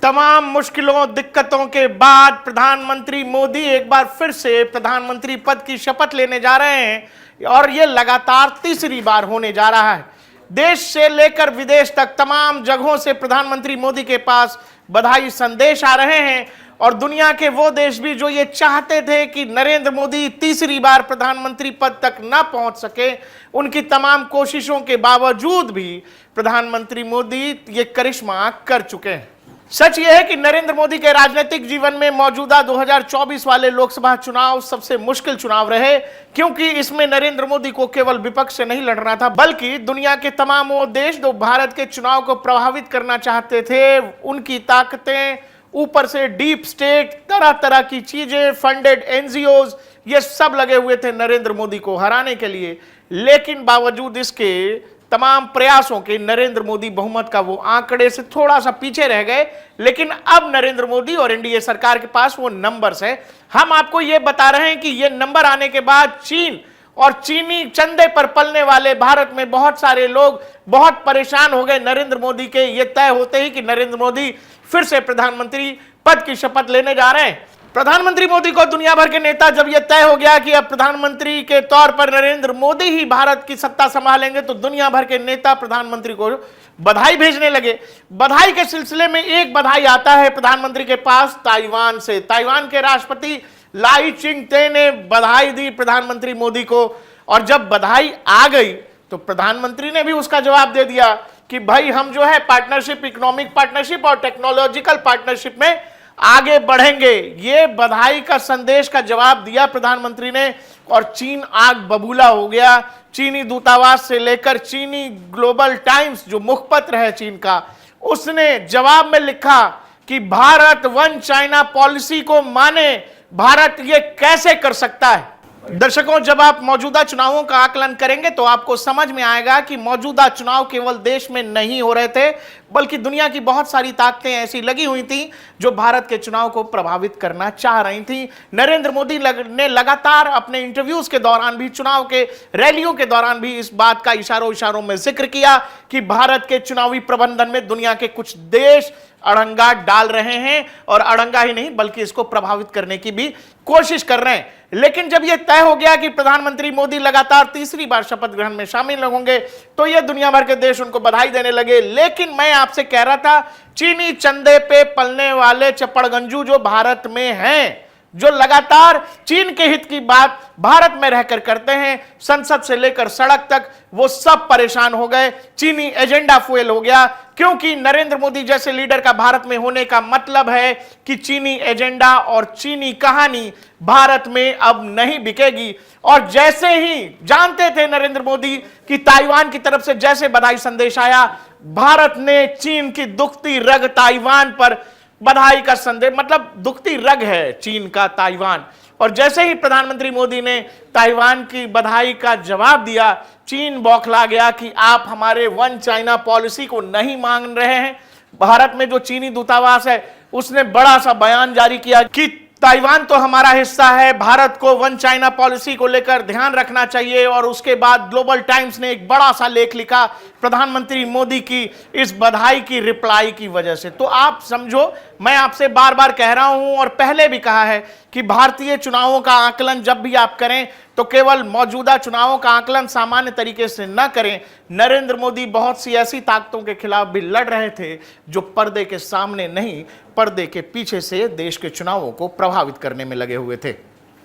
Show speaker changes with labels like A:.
A: तमाम मुश्किलों दिक्कतों के बाद प्रधानमंत्री मोदी एक बार फिर से प्रधानमंत्री पद की शपथ लेने जा रहे हैं और यह लगातार तीसरी बार होने जा रहा है। देश से लेकर विदेश तक तमाम जगहों से प्रधानमंत्री मोदी के पास बधाई संदेश आ रहे हैं और दुनिया के वो देश भी जो ये चाहते थे कि नरेंद्र मोदी तीसरी बार प्रधानमंत्री पद तक ना पहुंच सके, उनकी तमाम कोशिशों के बावजूद भी प्रधानमंत्री मोदी ये करिश्मा कर चुके हैं। सच यह है कि नरेंद्र मोदी के राजनीतिक जीवन में मौजूदा 2024 वाले लोकसभा चुनाव सबसे मुश्किल चुनाव रहे, क्योंकि इसमें नरेंद्र मोदी को केवल विपक्ष से नहीं लड़ना था, बल्कि दुनिया के तमाम वो देश जो भारत के चुनाव को प्रभावित करना चाहते थे, उनकी ताकतें, ऊपर से डीप स्टेट, तरह तरह की चीजें, फंडेड एनजीओज, ये सब लगे हुए थे नरेंद्र मोदी को हराने के लिए। लेकिन बावजूद इसके तमाम प्रयासों के नरेंद्र मोदी बहुमत का वो आंकड़े से थोड़ा सा पीछे रह गए। लेकिन अब नरेंद्र मोदी और एनडीए सरकार के पास वो नंबर्स है। हम आपको ये बता रहे हैं कि ये नंबर आने के बाद चीन और चीनी चंदे पर पलने वाले भारत में बहुत सारे लोग बहुत परेशान हो गए नरेंद्र मोदी के ये तय होते ही कि नरेंद्र मोदी फिर से प्रधानमंत्री पद की शपथ लेने जा रहे हैं। प्रधानमंत्री मोदी को दुनिया भर के नेता जब यह तय हो गया कि अब प्रधानमंत्री के तौर पर नरेंद्र मोदी ही भारत की सत्ता संभालेंगे, तो दुनिया भर के नेता प्रधानमंत्री को बधाई भेजने लगे। बधाई के सिलसिले में एक बधाई आता है प्रधानमंत्री के पास ताइवान से। ताइवान के राष्ट्रपति लाई चिंग-ते ने बधाई दी प्रधानमंत्री मोदी को, और जब बधाई आ गई तो प्रधानमंत्री ने भी उसका जवाब दे दिया कि भाई हम जो है पार्टनरशिप, इकोनॉमिक पार्टनरशिप और टेक्नोलॉजिकल पार्टनरशिप में आगे बढ़ेंगे। ये बधाई का संदेश का जवाब दिया प्रधानमंत्री ने, और चीन आग बबूला हो गया। चीनी दूतावास से लेकर चीनी ग्लोबल टाइम्स जो मुखपत्र है चीन का, उसने जवाब में लिखा कि भारत वन चाइना पॉलिसी को माने, भारत ये कैसे कर सकता है। दर्शकों, जब आप मौजूदा चुनावों का आकलन करेंगे तो आपको समझ में आएगा कि मौजूदा चुनाव केवल देश में नहीं हो रहे थे, बल्कि दुनिया की बहुत सारी ताकतें ऐसी लगी हुई थी जो भारत के चुनाव को प्रभावित करना चाह रही थी। नरेंद्र मोदी ने लगातार अपने इंटरव्यूज के दौरान भी, चुनाव के रैलियों के दौरान भी इस बात का इशारों में जिक्र किया कि भारत के चुनावी प्रबंधन में दुनिया के कुछ देश अड़ंगा डाल रहे हैं, और अड़ंगा ही नहीं बल्कि इसको प्रभावित करने की भी कोशिश कर रहे हैं। लेकिन जब यह तय हो गया कि प्रधानमंत्री मोदी लगातार तीसरी बार शपथ ग्रहण में शामिल होंगे, तो यह दुनिया भर के देश उनको बधाई देने लगे। लेकिन मैं आपसे कह रहा था, चीनी चंदे पे पलने वाले चपड़गंजू जो भारत में हैं, जो लगातार चीन के हित की बात भारत में रहकर करते हैं, संसद से लेकर सड़क तक, वो सब परेशान हो गए। चीनी एजेंडा फुएल हो गया, क्योंकि नरेंद्र मोदी जैसे लीडर का भारत में होने का मतलब है कि चीनी एजेंडा और चीनी कहानी भारत में अब नहीं बिकेगी। और जैसे ही जानते थे नरेंद्र मोदी कि ताइवान की तरफ से जैसे बधाई संदेश आया, भारत ने चीन की दुखती रग ताइवान पर बधाई का संदेश, मतलब दुखती रग है चीन का ताइवान। और जैसे ही प्रधानमंत्री मोदी ने ताइवान की बधाई का जवाब दिया, चीन बौखला गया कि आप हमारे वन चाइना पॉलिसी को नहीं मान रहे हैं। भारत में जो चीनी दूतावास है उसने बड़ा सा बयान जारी किया कि ताइवान तो हमारा हिस्सा है, भारत को वन चाइना पॉलिसी को लेकर ध्यान रखना चाहिए। और उसके बाद ग्लोबल टाइम्स ने एक बड़ा सा लेख लिखा प्रधानमंत्री मोदी की इस बधाई की रिप्लाई की वजह से। तो आप समझो, मैं आपसे बार बार कह रहा हूं और पहले भी कहा है कि भारतीय चुनावों का आकलन जब भी आप करें तो केवल मौजूदा चुनावों का आकलन सामान्य तरीके से न करें। नरेंद्र मोदी बहुत सी ऐसी ताकतों के खिलाफ भी लड़ रहे थे जो पर्दे के सामने नहीं, पर्दे के पीछे से देश के चुनावों को प्रभावित करने में लगे हुए थे।